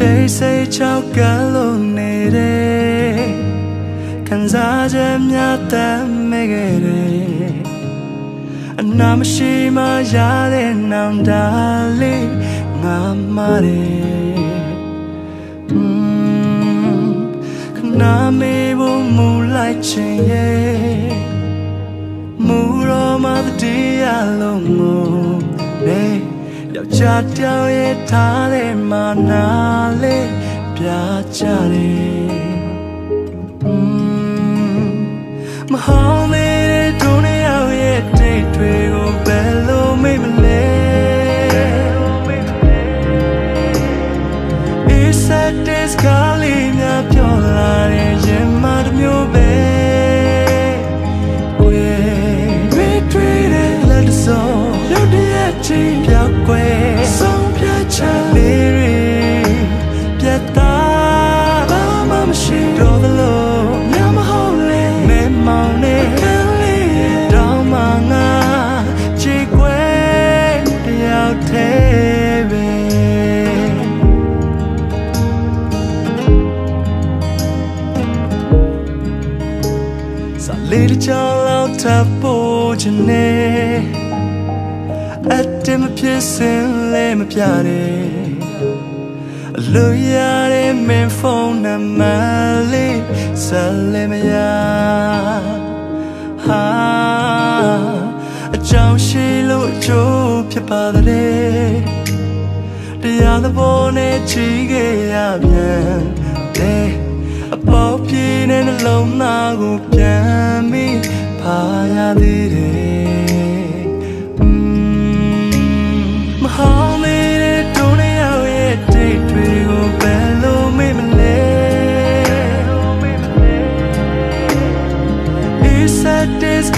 They say chao galo nere Kanza jamya tamegere Anamashima yale namdali ngamare Kaname wo mulai chenye Muro maddi alomo ne ယောက်ျားတယောက်ရဲ့ထားတဲ့မာနာလေးပြကြတယ်မဟောင်းတဲ့ဒုနေရောက်ရဲ့တိတ်တွေကိုဘယ်လိုမေ့မလဲ It's a days ကလေးများပြောလာတဲ့ရင်မတစ်မျိုးပဲ Let the song ရောက်တဲ့ချင်းပြောက်ွယ်ဆုံးဖြတ်ချက်လေးတွေပြတ်သားဘာမှမရှိတော့သလိုညမဟုတ်လေမဲမောင်နဲ့ခန်းလေးတောင်းမှငါချီခွဲတယောက်တည်းပဲစာလေးတစ်ချောင်းလောက်ထပ်ဖို့ချင်နေအတင်းမဖြစ်စင်လဲမပြတယ်အလို့ရတဲ့မင်းဖုန်းနံပါတ်လေးဆက်လဲမရဟာအကြောင်းရှိလို့အကျိုးဖြစ်ပါတယ်တရားသဘောနဲ့ချီခဲ့ရပြန်တယ်အပေါပြေတဲ့နှလုံးသားကိုပြန်ပြီးဖာရသေးတယ်This